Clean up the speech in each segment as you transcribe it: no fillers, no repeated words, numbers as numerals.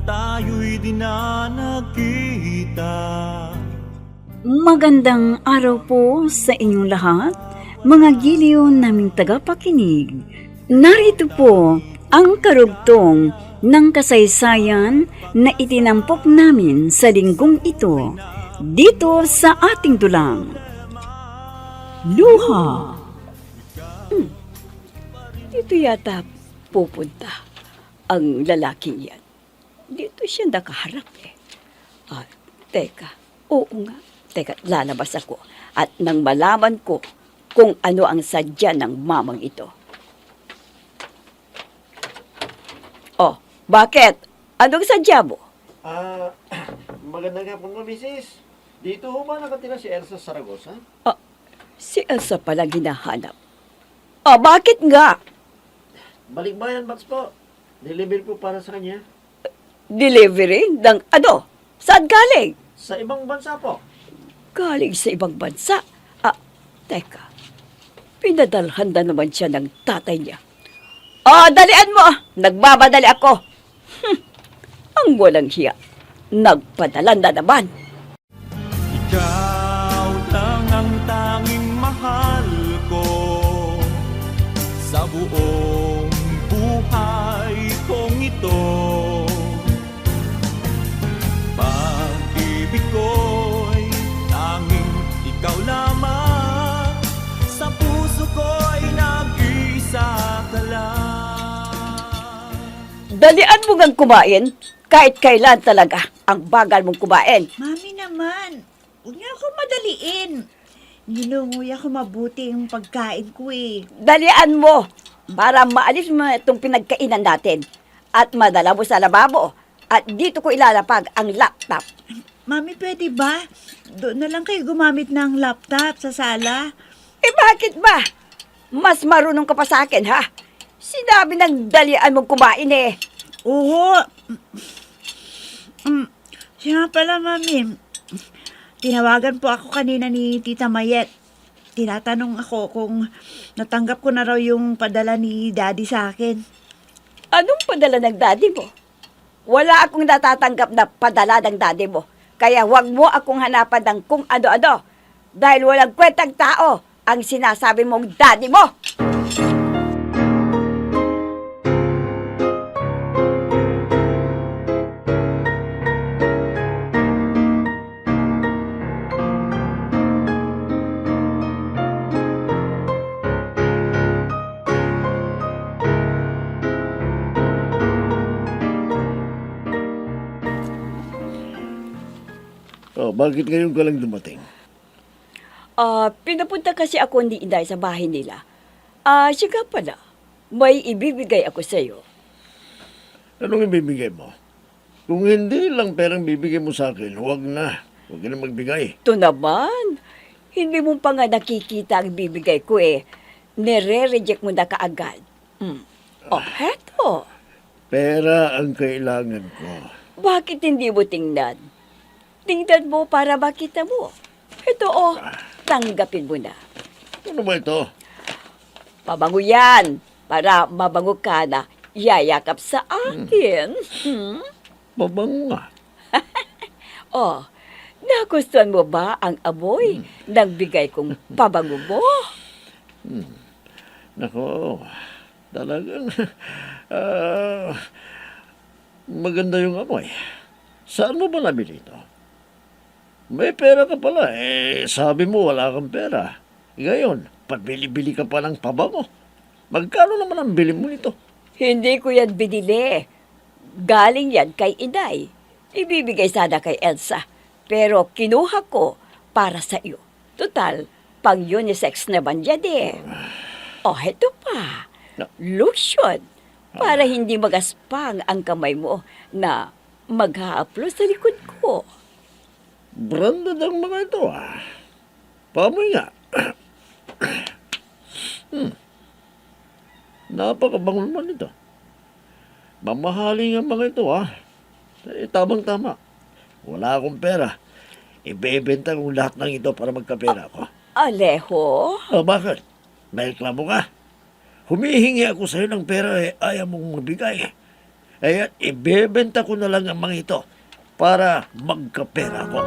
tayo'y di na nagkita. Magandang araw po sa inyong lahat, mga giliw naming tagapakinig. Narito po ang karugtong ng kasaysayan na itinampok namin sa linggong ito, dito sa ating dulang. Luha. Dito yata pupunta ang lalaking yan. Dito siya nakaharap eh. Teka, oo nga. Teka, lalabas ako. At nang malaman ko kung ano ang sadya ng mamang ito. Oh, bakit? Anong sadya mo? Magandang hapon mo, misis. Dito ho ba nakatira si Elsa Saragosa? Si Elsa pala ginahanap. Bakit nga? Balikbayan, Max po. Deliver po para sa kanya. Delivery ng ano? Saan galing? Sa ibang bansa po. Galing sa ibang bansa. Teka. Pinadalhan na naman siya ng tatay niya. Dalian mo! Nagbabadali ako. Ang walang hiya. Nagpadala na naman. Ikaw lang ang tanging mahal ko sa buong buhay kong ito. Pag-ibig ko'y tanging ikaw lamang, sa puso ko'y nag-iisa ka lang. Dalian mo ngang kumain. Kahit kailan talaga ang bagal mong kumain. Mami naman, huwag niyo ako madaliin. Ninunguya ko mabuti yung pagkain ko eh. Dalian mo para maalis mo itong pinagkainan natin at madala mo sa lababo at dito ko ilalapag ang laptop. Mami, pwede ba? Doon na lang kayo gumamit ng laptop sa sala. Bakit ba? Mas marunong ka pa sa akin, ha? Sinabi ng dalian mong kumain eh. Oo. Siya nga pala, Mami. Tinawagan po ako kanina ni Tita Mayet. Tinatanong ako kung natanggap ko na raw yung padala ni Daddy sa akin. Anong padala ng daddy mo? Wala akong natatanggap na padala ng daddy mo. Kaya huwag mo akong hanapan ng kung ano-ano. Dahil walang kwentang tao ang sinasabi mong daddy mo. Bakit ngayon ka lang dumating? Pinapunta kasi ako ni Inday sa bahay nila. Siya nga pala, may ibibigay ako sa'yo. Anong ibibigay mo? Kung hindi lang perang bibigay mo sa akin, huwag na. Huwag ka na magbigay. Ito naman, hindi mo pa nga nakikita ang bibigay ko eh. Nire-reject mo na kaagad. Heto. Pera ang kailangan ko. Bakit hindi mo tingnan? Tingnan mo para makita mo. Ito tanggapin mo na. Ano ba ito? Pabango yan, para mabango ka na yayakap sa akin. Mabango nga. Nagustuhan mo ba ang amoy ng bigay kong pabango mo? Nako, talagang maganda yung amoy. Saan mo ba nabili ito? May pera ka pala. Sabi mo wala kang pera. Ngayon, pabili-bili ka pa ng pabango. Magkano naman ang bili mo nito? Hindi ko yan binili. Galing yan kay Inay. Ibibigay sana kay Elsa. Pero kinuha ko para sa iyo. Total, pang unisex naman yan eh. Heto pa. Lotion. Para hindi magaspang ang kamay mo na mag-ha-upload sa likod ko. Branded ang mga ito Pamoy nga. Napakabango naman ito. Mamahaling ang mga ito tamang-tama. Wala akong pera. Ibebenta kong lahat ng ito para magkapera ako. Alejo? Bakit? May reklamo ka? Humihingi ako sa'yo ng pera ayaw mong magbigay. Ayan, ibebenta ko na lang ang mga ito para magkapera ko.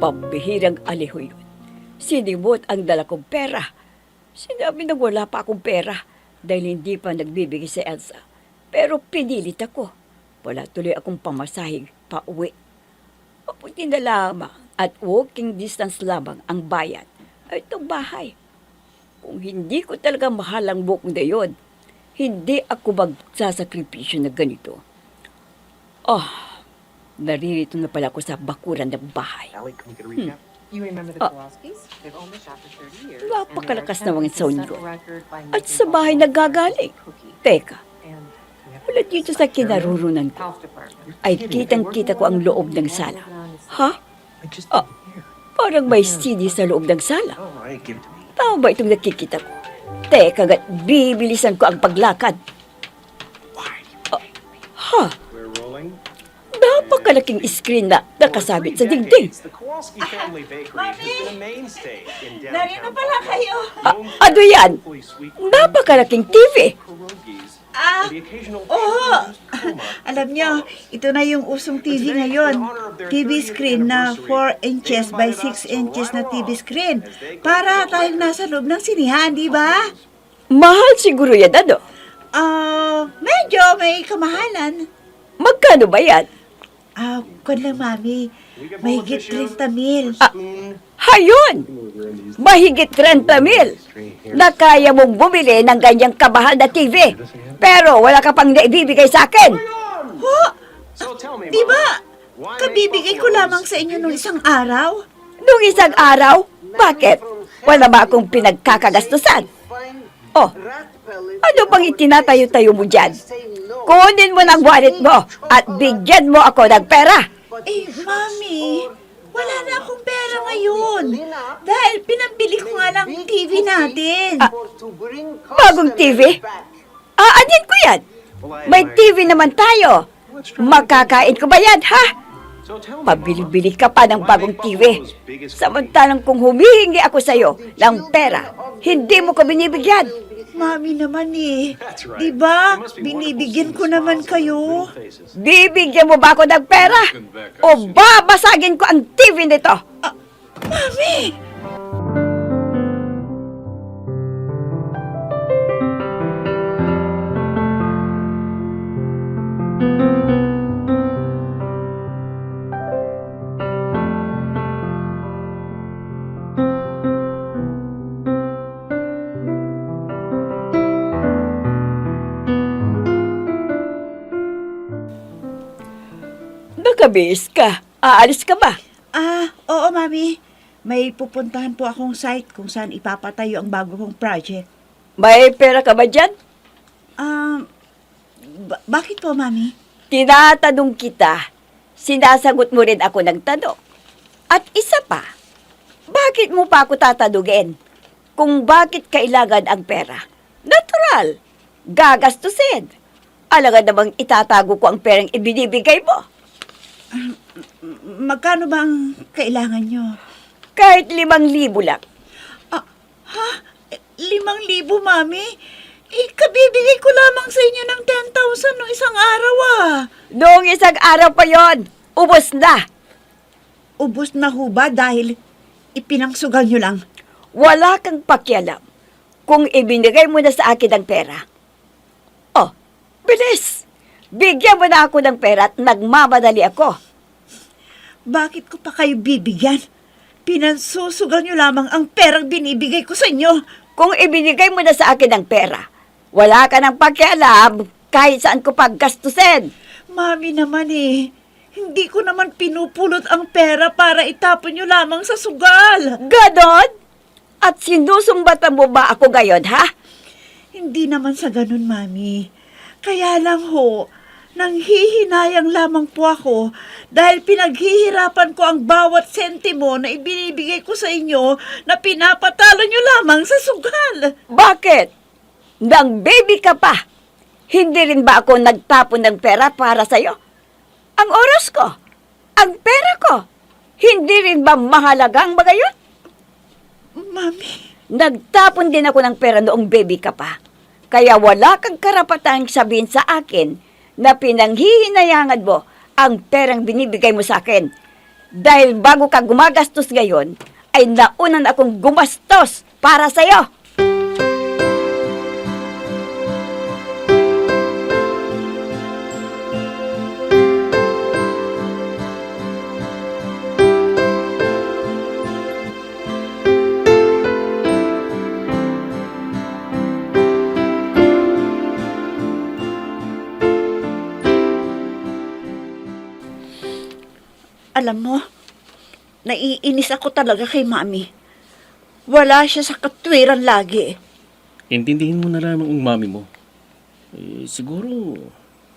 Pambihirang aliho yun. Sinimot ang dala kong pera. Sinabi na wala pa akong pera dahil hindi pa nagbibigay si Elsa. Pero pinilit ako. Wala tuloy akong pamasahig pa uwi. Mabuti na lamang at walking distance lamang ang bayan ay itong bahay. Kung hindi ko talaga mahal ang buhok na yun, hindi ako magsasakripisyo na ganito. Naririto na pala ako sa bakuran ng bahay. Allie, can we get a recap? You remember the Kowalskis? They've owned the shop for 30 years. Napakalakas and they're naman ang sound attempting to yun. set the record by At making sa bahay Buffalo nagagaling. cookie. Teka, And we have wala dito sa kinarurunan ko. health department. Ay kitang-kita ko ang loob ng sala. Ha? I just Ah. didn't hear. Parang may CD sa loob ng sala. All right, give it to me. Tama ba itong nakikita ko? Teka, bibilisan ko ang paglakad. Ha? We're rolling. Napakalaking screen na nakasabit sa dingding. The Kowalski family bakery has been a mainstay in Narito downtown. pala kayo. Ano yan? Napakalaking TV. Pierogies, Ah, and the occasional oo. hand-produced kurma. Alam nyo, ito na yung usong TV ngayon. TV screen na 4 inches by 6 inches na TV screen. Para tayong nasa loob ng sinihan, di ba? Mahal siguro yan, ano? Medyo may kamahalan. Magkano ba yan? Kung lang, Mami, mahigit 30 mil. Spoon. Hayon! Mahigit 30,000 na kaya mong bumili ng ganyang kamahal na TV. Pero wala ka pang naibibigay sa akin. So tell me, Di ba? Mom, why Kabibigay ko lamang sa inyo nung isang araw. Nung isang araw, bakit? Wala ba akong pinagkakagastusan? Oh, ano bang itinatayo-tayo mo dyan? Kunin mo ng wallet mo at bigyan mo ako ng pera. Mami, wala na akong pera ngayon. Dahil pinambili ko nga lang TV natin. Bagong TV? Aanin ko yan. May TV naman tayo. Makakain ko ba yan, ha? So tell me, Pabili-bili ka pa ng bagong TV. Samantalang kung humihingi ako sa'yo ng pera, hindi mo ko binibigyan. Mami naman eh. That's right. Diba? You must be Binibigyan wonderful ko naman students, kayo. green faces. Bibigyan mo ba ako ng pera? O babasagin ko ang TV nito? Mami! Nakabihis ka. Aalis ka ba? Oo, Mami. May pupuntahan po akong site kung saan ipapatayo ang bago kong project. May pera ka ba dyan? Bakit po, Mami? Tinatanong kita. Sinasagot mo rin ako ng tanong. At isa pa, bakit mo pa ako tatanungin kung bakit kailangan ang pera? Natural. Gagastusin. Alangan namang itatago ko ang perang ibinibigay mo. Magkano ba ang kailangan nyo? Kahit 5,000 lang. 5,000, Mami? Kabibigay ko lamang sa inyo ng 10,000 no isang araw Noong isang araw pa yon, ubos na. Ubus na ho ba dahil ipinangsugal nyo lang? Wala kang pakialam kung ibinigay mo na sa akin ang pera. Oh, bilis! Bigyan mo na ako ng pera at nagmamadali ako. Bakit ko pa kayo bibigyan? Pinansusugal nyo lamang ang perang binibigay ko sa inyo. Kung ibinigay mo na sa akin ang pera, wala ka ng pakialam kahit saan ko paggastusin. Mami naman hindi ko naman pinupulot ang pera para itapon nyo lamang sa sugal. Ganon? At sinusumbatan mo ba ako ngayon, ha? Hindi naman sa ganun, Mami. Kaya lang ho, nanghihinayang lamang po ako dahil pinaghihirapan ko ang bawat sentimo na ibinibigay ko sa inyo na pinapatalo nyo lamang sa sugal. Bakit? Nang baby ka pa, hindi rin ba ako nagtapon ng pera para sa'yo? Ang oras ko, ang pera ko, hindi rin ba mahalaga ang mga yun? Mami, Nagtapon din ako ng pera noong baby ka pa. Kaya wala kang karapatang sabihin sa akin na pinanghihinayangan mo ang perang binibigay mo sa akin. Dahil bago ka gumagastos ngayon, ay naunan akong gumastos para sa'yo. alam mo, naiinis ako talaga kay Mami. Wala siya sa katwiran lagi. Intindihin mo na lamang ang mami mo. Siguro,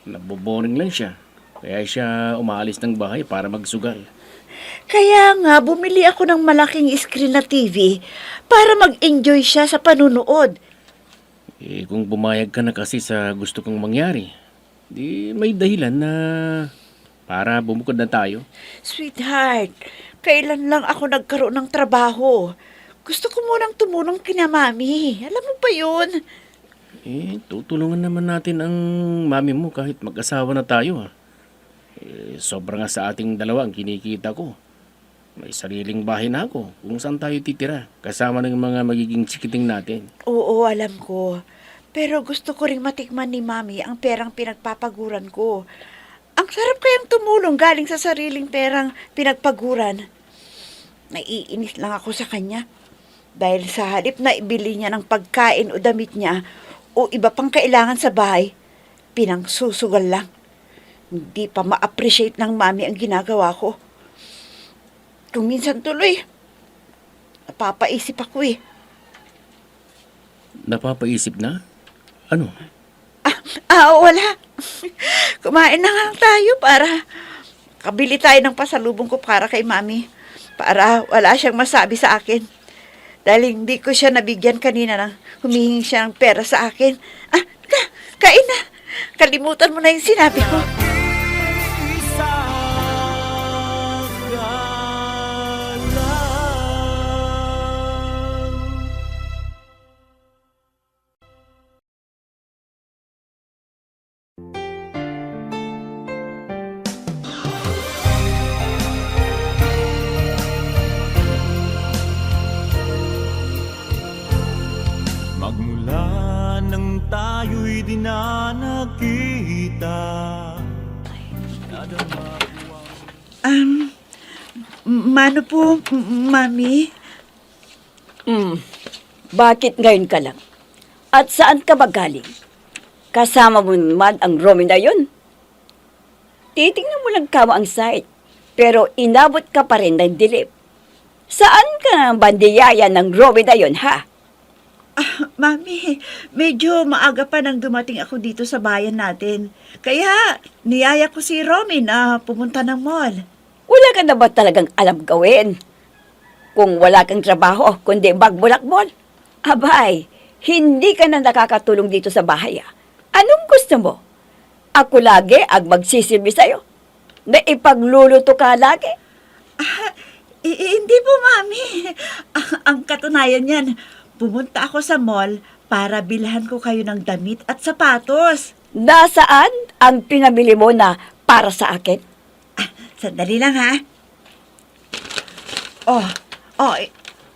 naboboring lang siya. Kaya siya umaalis ng bahay para magsugal. Kaya nga, bumili ako ng malaking screen na TV para mag-enjoy siya sa panunood. Kung bumayag ka na kasi sa gusto kong mangyari, di may dahilan na para bumukod na tayo. Sweetheart, kailan lang ako nagkaroon ng trabaho? Gusto ko munang tumulong kina Mami. Alam mo ba yun? Tutulungan naman natin ang mami mo kahit mag-asawa na tayo. Sobra nga sa ating dalawa ang kinikita ko. May sariling bahay na ako kung saan tayo titira, kasama ng mga magiging chikiting natin. Oo, alam ko. Pero gusto ko ring matikman ni Mami ang perang pinagpapaguran ko. Ang sarap kayang tumulong galing sa sariling perang pinagpaguran. Naiinis lang ako sa kanya. Dahil sa halip na ibili niya ng pagkain o damit niya o iba pang kailangan sa bahay, pinangsusugal lang. Hindi pa ma-appreciate ng Mami ang ginagawa ko. Kung minsan tuloy, napapaisip ako eh. Napapaisip na? Ano? Wala. Kumain na nga tayo para kabili tayo ng pasalubong ko para kay Mami. Para wala siyang masabi sa akin. Dahil hindi ko siya nabigyan kanina nang humihingi siya ng pera sa akin. Kain na. Kalimutan mo na yung sinabi ko. Isa ka lang. Magmula nang tayo'y di na nagkita, Mano po, Mami? Bakit ngayon ka lang? At saan ka ba galing? Kasama mo naman ang Romy na yun. Titingnan mo lang kamo ang site, pero inabot ka pa rin ng dilim. Saan ka bandiyaya ng Romy na yun, ha? Mami, medyo maaga pa nang dumating ako dito sa bayan natin. Kaya, niyaya ko si Romy na pumunta ng mall. Wala ka na ba talagang alam gawin? Kung wala kang trabaho, kundi bagbulakbol. Abay, hindi ka na nakakatulong dito sa bahay. Anong gusto mo? Ako lagi ang magsisilbi sa'yo. Na ipagluluto ka lagi. Hindi po, Mami. Ang katunayan yan, pumunta ako sa mall para bilhan ko kayo ng damit at sapatos. Nasaan ang pinabili mo na para sa akin? Sandali lang, ha?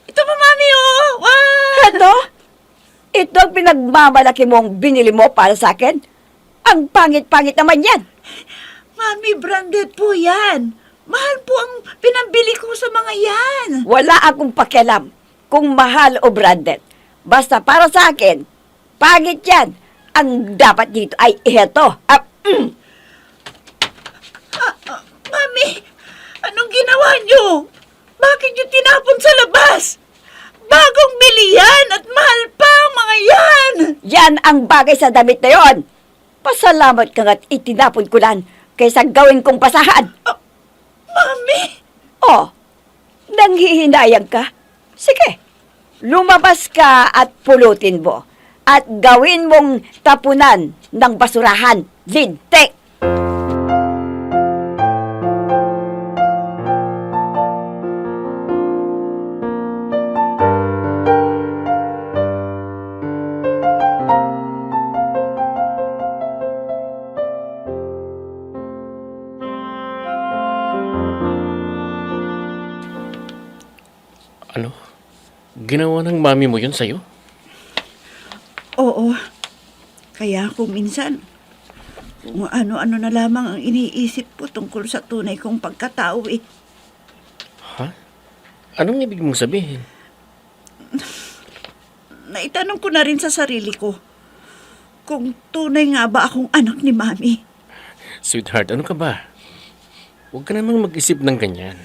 Ito po, Mami, oh! Wow! Ito? Ito ang pinagmamalaki mong binili mo para sa akin? Ang pangit-pangit naman yan. Mami, branded po yan. Mahal po ang pinambili ko sa mga yan. Wala akong pakialam kung mahal o branded. Basta para sa akin, pangit yan. Ang dapat dito ay ito. Mami, anong ginawa niyo? Bakit niyo tinapon sa labas? Bagong bili yan at mahal pa ang mga yan. Yan ang bagay sa damit na yon. Pasalamat ka nga't itinapon ko lang kaysa gawin kong basahan. Mami! Oh, nanghihinayang ka? Sige, lumabas ka at pulutin mo at gawin mong tapunan ng basurahan, lintik! Ano? Ginawa ng mami mo yun sa'yo? Oo. Kaya kung minsan, kung ano-ano na lamang ang iniisip ko tungkol sa tunay kong pagkatao eh. Ha? Anong ibig mong sabihin? Naitanong ko na rin sa sarili ko kung tunay nga ba akong anak ni Mami. Sweetheart, ano ka ba? Huwag ka namang mag-isip ng ganyan.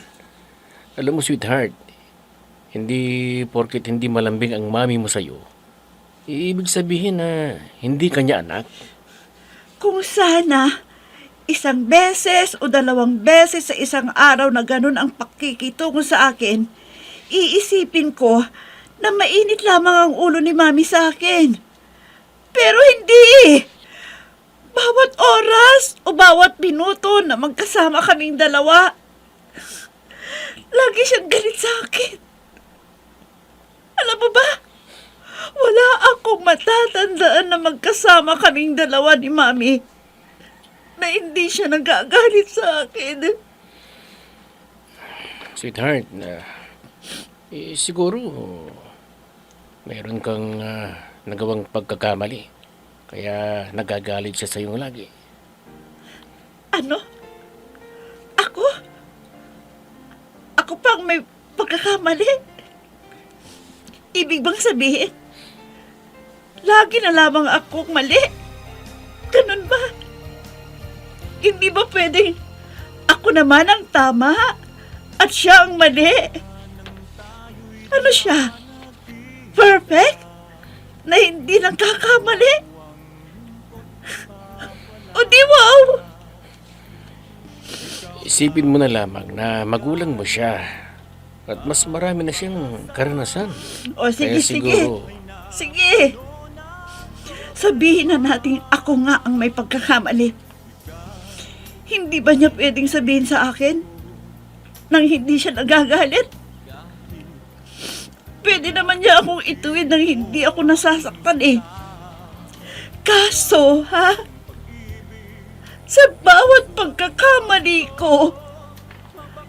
Alam mo, sweetheart, hindi porket hindi malambing ang mami mo sa'yo, ibig sabihin na hindi kanya anak. Kung sana, isang beses o dalawang beses sa isang araw na ganun ang pakikitungo sa akin, iisipin ko na mainit lamang ang ulo ni Mami sa akin. Pero hindi! Bawat oras o bawat minuto na magkasama kaming dalawa, lagi siyang galit sa akin. Alam mo ba, wala akong matatandaan na magkasama kaming dalawa ni Mami na hindi siya nagagalit sa akin. Sweetheart, siguro mayroon kang nagawang pagkakamali. Kaya nagagalit siya sa'yo lagi. Ano? Ako? Ako pang may pagkakamali? Ibig bang sabihin, lagi na lamang akong mali? Ganun ba? Hindi ba pwedeng ako naman ang tama at siya ang mali? Ano siya? Perfect? Na hindi nagkakamali? O di wow! Isipin mo na lamang na magulang mo siya at mas marami na siyang karanasan. O sige, Kaya sige. siguro, Sige. Sabihin na natin ako nga ang may pagkakamali. Hindi ba niya pwedeng sabihin sa akin nang hindi siya nagagalit? Pwede naman niya akong ituwid nang hindi ako nasasaktan eh. Kaso, ha? Sa bawat pagkakamali ko,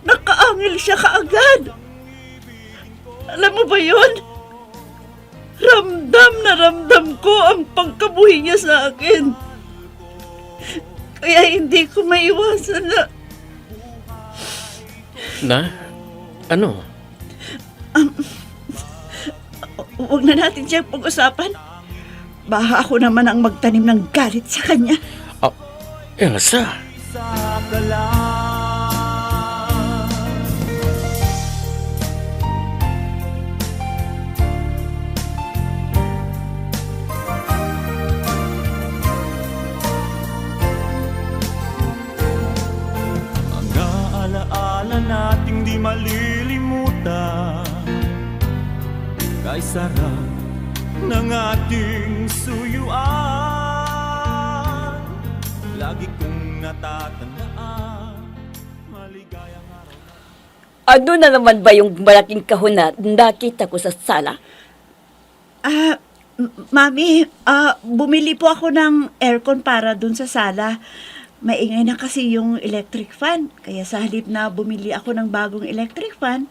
nakaangil siya kaagad. Alam mo ba yun? Ramdam na ramdam ko ang pagkabuhi niya sa akin. Kaya hindi ko maiwasan na na? Ano? huwag na natin siyang pag-usapan. Baka ako naman ang magtanim ng galit sa kanya. Elsa! Sa kalan. Mga alaala nating di malilimutan, kay sarap ng ating suyuan. Lagi kong natatandaan, maligayang araw na. Ano na naman ba yung malaking kahon na nakita ko sa sala? Mami, bumili po ako ng aircon para dun sa sala. Maingay na kasi yung electric fan. Kaya sa halip na bumili ako ng bagong electric fan,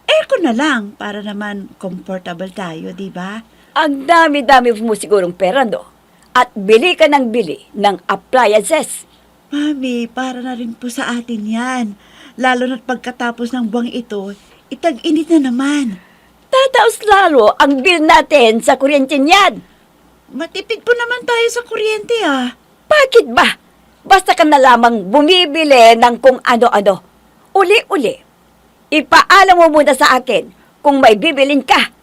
aircon na lang para naman comfortable tayo, di ba? Ang dami-dami mo sigurong pera, no? At bili ka ng bili ng appliances. Mami, para na rin po sa atin yan. Lalo na't pagkatapos ng buwang ito, itag-init na naman. Tataos lalo ang bill natin sa kuryente niyan. Matipid po naman tayo sa kuryente ah. Bakit ba? Basta ka na lamang bumibili ng kung ano-ano. Uli-uli. Ipaalam mo muna sa akin kung may bibilin ka.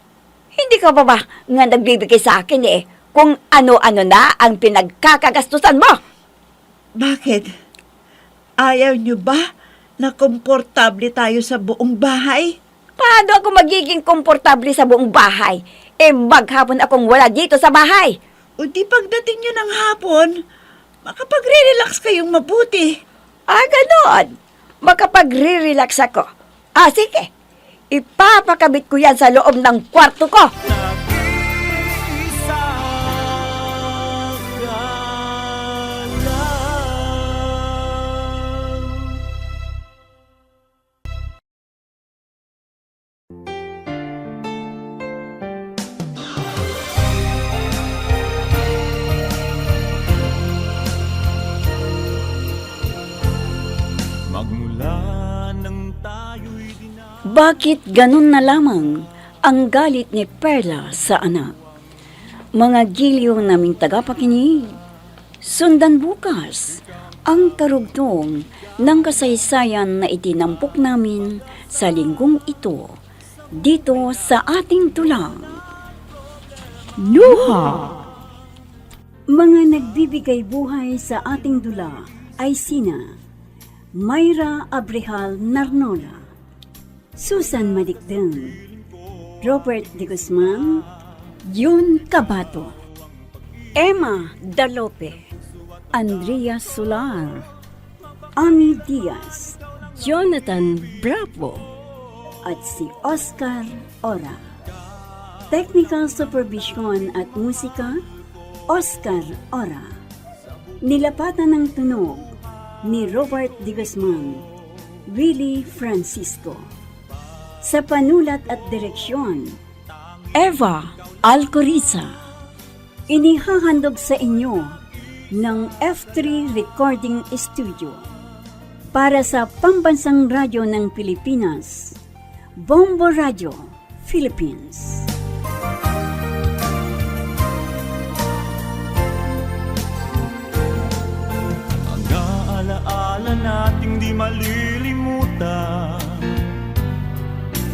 Hindi ka ba nga nagbibigay sa akin kung ano-ano na ang pinagkakagastusan mo? Bakit? Ayaw nyo ba na komportable tayo sa buong bahay? Paano ako magiging komportable sa buong bahay? Maghapon akong wala dito sa bahay. O di pagdating nyo ng hapon, makapagre-relax kayong mabuti. Ganon. Makapagre-relax ako. Sige. Ipapakabit ko yan sa loob ng kwarto ko. Nag-iisa ka lang. Magmula nang tayo'y Bakit ganun na lamang ang galit ni Perla sa anak? Mga giliw naming tagapakinig, sundan bukas ang karugtong ng kasaysayan na itinampok namin sa linggong ito dito sa ating tulang. Luha! Mga nagbibigay buhay sa ating dula ay sina Mayra Abrehal Narnola, Susan Malikdeng, Robert De Guzman, Jun Cabato, Emma Dalope, Andrea Solar, Ami Diaz, Jonathan Bravo, at si Oscar Ora. Technical Supervision at Musika, Oscar Ora. Nilapatan ng tunog ni Robert De Guzman, Willie Francisco. Sa panulat at direksyon, Eva Alcoriza. Inihahandog sa inyo ng F3 Recording Studio para sa Pambansang Radyo ng Pilipinas, Bombo Radio, Philippines. ang alaala nating di malilimutan.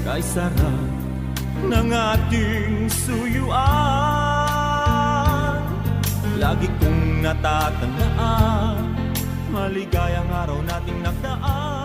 Kay sarap ng ating suyuan, lagi kong natatandaan maligayang araw nating nagdaan.